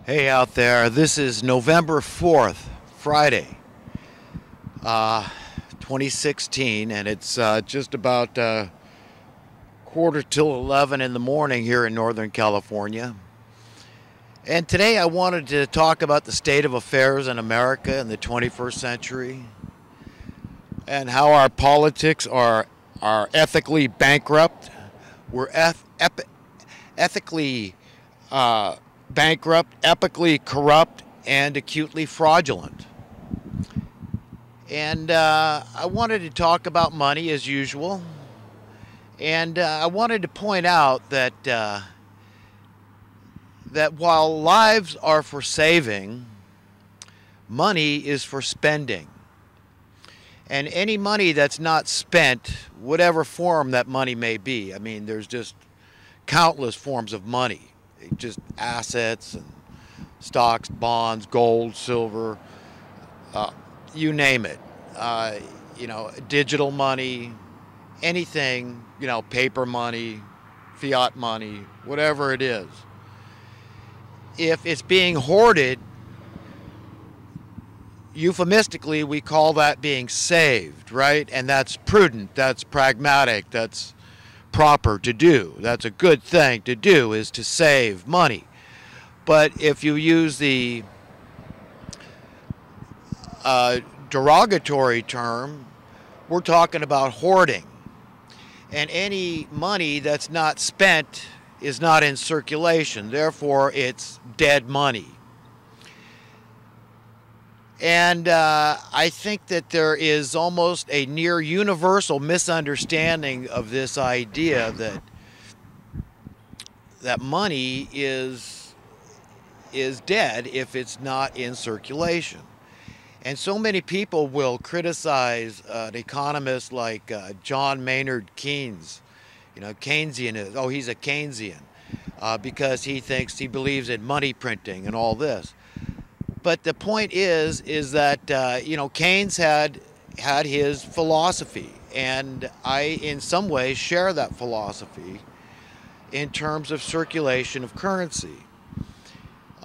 Hey out there, this is November 4th, Friday, 2016, and it's just about quarter till 11 in the morning here in Northern California. And today I wanted to talk about the state of affairs in America in the 21st century and how our politics are ethically bankrupt. We're ethically bankrupt, epically corrupt, and acutely fraudulent. And I wanted to talk about money as usual. And I wanted to point out that that while lives are for saving, money is for spending. And any money that's not spent, whatever form that money may be, I mean, there's just countless forms of money. Just assets and stocks, bonds, gold, silver, you name it. Digital money, anything, paper money, fiat money, whatever it is. If it's being hoarded, euphemistically, we call that being saved, right? And that's prudent, that's pragmatic, that's proper to do. That's a good thing to do, is to save money. But if you use the derogatory term, we're talking about hoarding. And any money that's not spent is not in circulation. Therefore, it's dead money. And I think that there is almost a near universal misunderstanding of this idea that money is dead if it's not in circulation. And so many people will criticize an economist like John Maynard Keynes, Keynesian. Oh, he's a Keynesian because he believes in money printing and all this. But the point is that Keynes had his philosophy, and I, in some ways, share that philosophy in terms of circulation of currency.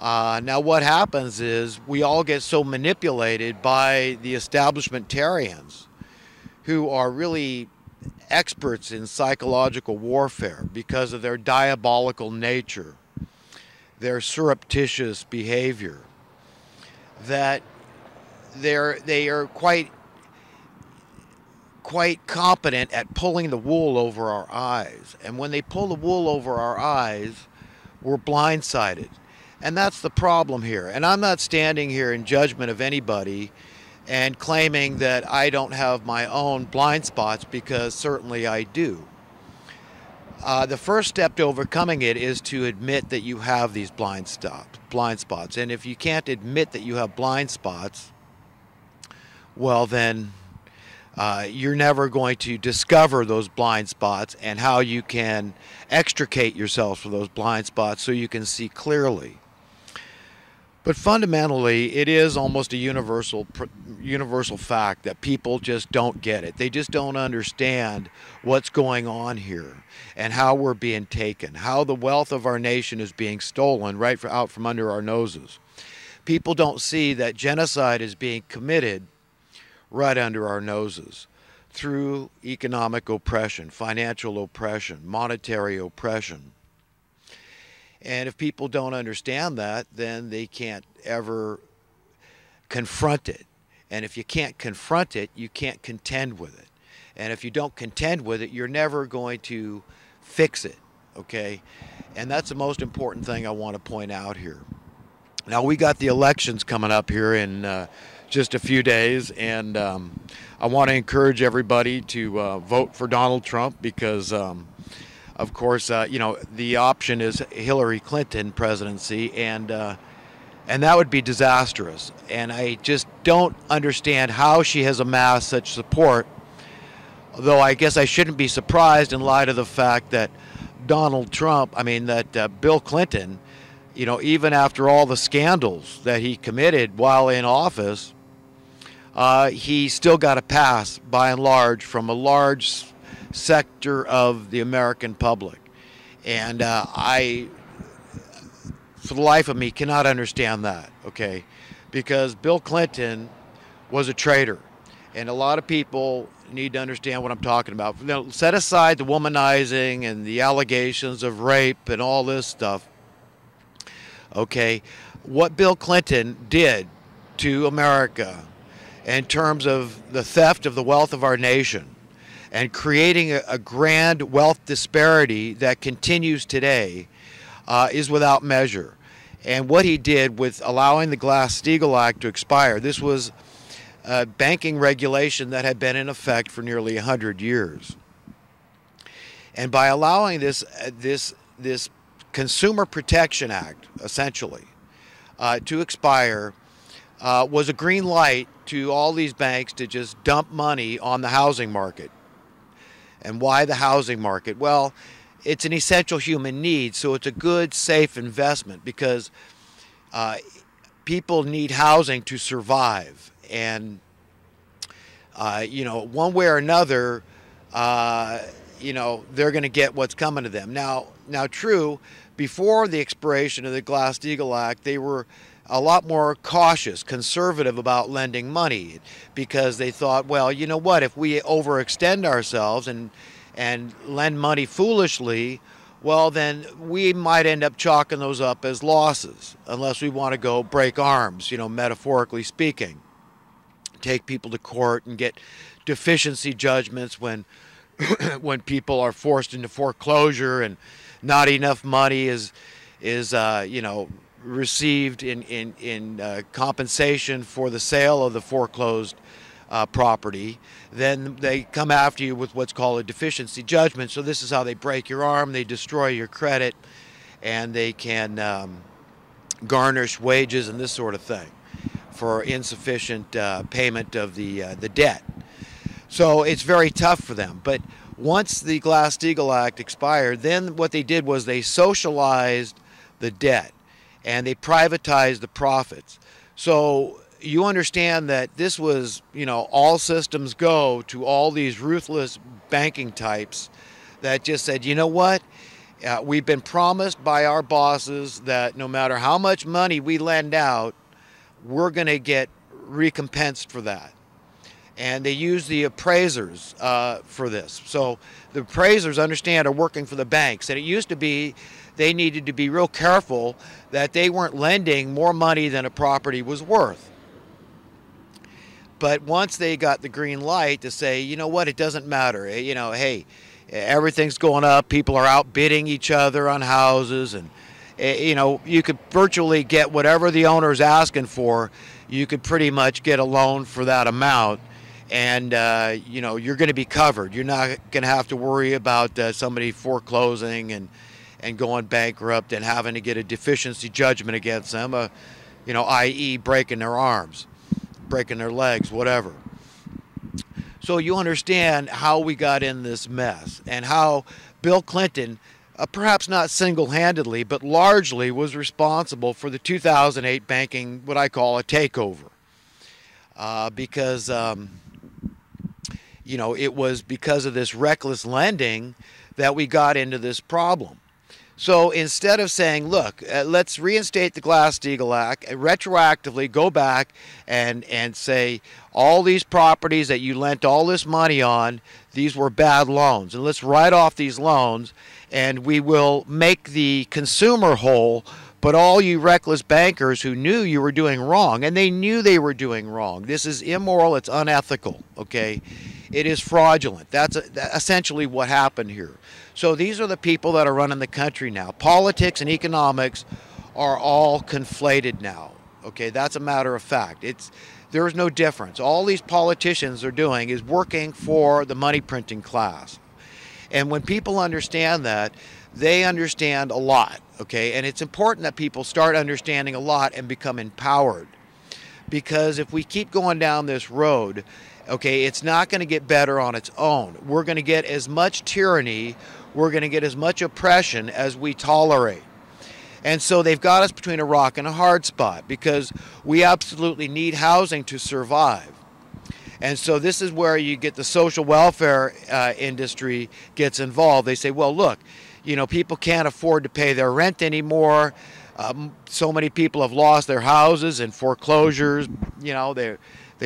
Now what happens is we all get so manipulated by the establishmentarians who are really experts in psychological warfare because of their diabolical nature, their surreptitious behavior, that they are quite competent at pulling the wool over our eyes. And when they pull the wool over our eyes, we're blindsided. And that's the problem here. And I'm not standing here in judgment of anybody and claiming that I don't have my own blind spots, because certainly I do. The first step to overcoming it is to admit that you have these blind spots. And if you can't admit that you have blind spots, well then you're never going to discover those blind spots and how you can extricate yourself from those blind spots so you can see clearly. But fundamentally, it is almost a universal fact that people just don't get it. They just don't understand what's going on here and how we're being taken, how the wealth of our nation is being stolen out from under our noses. People don't see that genocide is being committed right under our noses through economic oppression, financial oppression, monetary oppression. And if people don't understand that, then they can't ever confront it. And if you can't confront it, you can't contend with it. And if you don't contend with it, you're never going to fix it, okay? And that's the most important thing I want to point out here. Now, we got the elections coming up here in just a few days, and I want to encourage everybody to vote for Donald Trump, because of course, the option is Hillary Clinton presidency, and that would be disastrous. And I just don't understand how she has amassed such support, though I guess I shouldn't be surprised in light of the fact that Bill Clinton, even after all the scandals that he committed while in office, he still got a pass by and large from a large sector of the American public. And I, for the life of me, cannot understand that, okay? Because Bill Clinton was a traitor. And a lot of people need to understand what I'm talking about. Set aside the womanizing and the allegations of rape and all this stuff, okay? What Bill Clinton did to America in terms of the theft of the wealth of our nation, and creating a grand wealth disparity that continues today, is without measure. And what he did with allowing the GlassSteagall Act to expire, this was banking regulation that had been in effect for nearly 100 years. And by allowing this Consumer Protection Act, essentially, to expire, was a green light to all these banks to just dump money on the housing market. And why the housing market? Well, it's an essential human need, so it's a good, safe investment, because people need housing to survive. And, one way or another, they're going to get what's coming to them. Now, true, before the expiration of the Glass-Steagall Act, they were a lot more cautious, conservative about lending money, because they thought, well, you know what, if we overextend ourselves and lend money foolishly, well, then we might end up chalking those up as losses, unless we want to go break arms, metaphorically speaking, take people to court and get deficiency judgments when when people are forced into foreclosure and not enough money is received in compensation for the sale of the foreclosed property. Then they come after you with what's called a deficiency judgment. So this is how they break your arm, they destroy your credit, and they can garnish wages and this sort of thing for insufficient payment of the debt. So it's very tough for them. But once the Glass-Steagall Act expired, then what they did was they socialized the debt and they privatized the profits. So you understand that this was, all systems go to all these ruthless banking types that just said, you know what, We've been promised by our bosses that no matter how much money we lend out, we're going to get recompensed for that. And they use the appraisers for this. So the appraisers, understand, are working for the banks. And it used to be they needed to be real careful that they weren't lending more money than a property was worth. But once they got the green light to say, you know what, it doesn't matter. You know, hey, everything's going up. People are outbidding each other on houses. And, you know, you could virtually get whatever the owner's asking for. You could pretty much get a loan for that amount. And, you know, you're going to be covered. You're not going to have to worry about somebody foreclosing and going bankrupt and having to get a deficiency judgment against them, you know, i.e. breaking their arms, breaking their legs, whatever. So you understand how we got in this mess and how Bill Clinton, perhaps not single-handedly, but largely was responsible for the 2008 banking, what I call a takeover. Because, you know, it was because of this reckless lending that we got into this problem. So instead of saying, look, let's reinstate the GlassSteagall Act, retroactively go back and say all these properties that you lent all this money on, these were bad loans. And let's write off these loans and we will make the consumer whole. But all you reckless bankers who knew you were doing wrong, and they knew they were doing wrong. This is immoral. It's unethical. Okay, it is fraudulent. That's essentially what happened here. So these are the people that are running the country now. Politics and economics are all conflated now. Okay, that's a matter of fact. There's no difference. All these politicians are doing is working for the money printing class. And when people understand that, they understand a lot. Okay, and it's important that people start understanding a lot and become empowered. Because if we keep going down this road, okay, it's not going to get better on its own. We're going to get as much tyranny, we're going to get as much oppression as we tolerate. And so they've got us between a rock and a hard spot because we absolutely need housing to survive. And so this is where you get the social welfare industry gets involved. They say, well, look, you know, people can't afford to pay their rent anymore. So many people have lost their houses in foreclosures. You know, they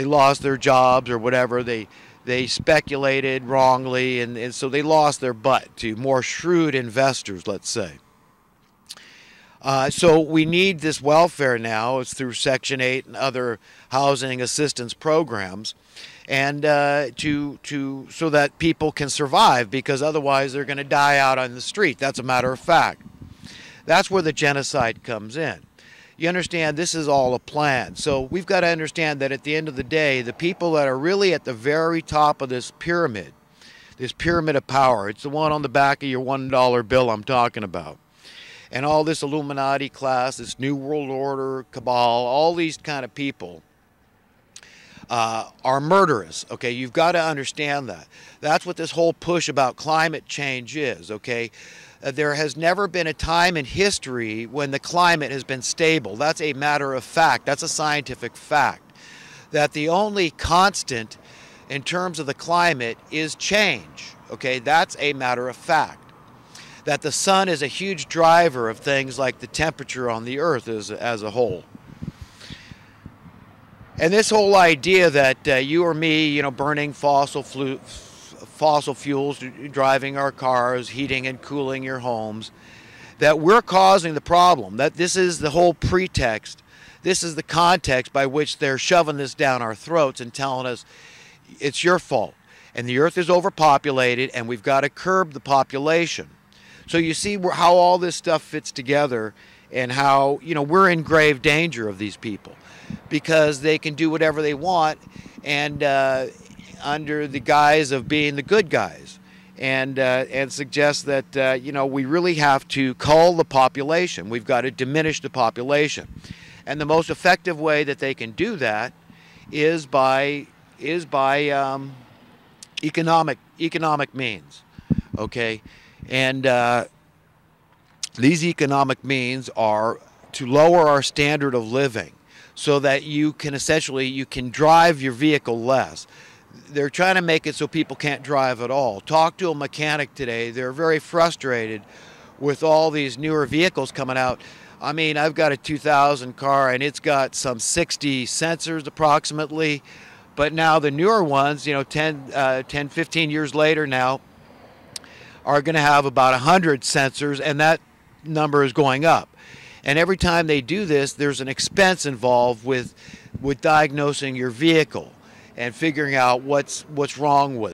lost their jobs or whatever. They speculated wrongly, and so they lost their butt to more shrewd investors, let's say. So we need this welfare now. It's through Section 8 and other housing assistance programs, and so that people can survive, because otherwise they're going to die out on the street. That's a matter of fact. That's where the genocide comes in. You understand, this is all a plan. So we've got to understand that at the end of the day, the people that are really at the very top of this pyramid of power, it's the one on the back of your $1 bill I'm talking about. And all this Illuminati class, this New World Order, cabal, all these kind of people are murderous. Okay, you've got to understand that. That's what this whole push about climate change is, okay? There has never been a time in history when the climate has been stable. That's a matter of fact. That's a scientific fact. That the only constant in terms of the climate is change. Okay, that's a matter of fact. That the sun is a huge driver of things like the temperature on the earth as a whole. And this whole idea that you or me, you know, burning fossil fuels, driving our cars, heating and cooling your homes, that we're causing the problem, that this is the whole pretext, this is the context by which they're shoving this down our throats and telling us it's your fault. And the earth is overpopulated and we've got to curb the population. So you see how all this stuff fits together and how, you know, we're in grave danger of these people because they can do whatever they want and under the guise of being the good guys, and suggest that you know, we really have to cull the population. We've got to diminish the population, and the most effective way that they can do that is by economic means. Okay, and these economic means are to lower our standard of living, so that you can drive your vehicle less. They're trying to make it so people can't drive at all. Talk to a mechanic today. They're very frustrated with all these newer vehicles coming out. I mean, I've got a 2000 car and it's got some 60 sensors approximately, but now the newer ones, you know, 15 years later now, are going to have about 100 sensors, and that number is going up. And every time they do this, there's an expense involved with diagnosing your vehicle and figuring out what's wrong with it.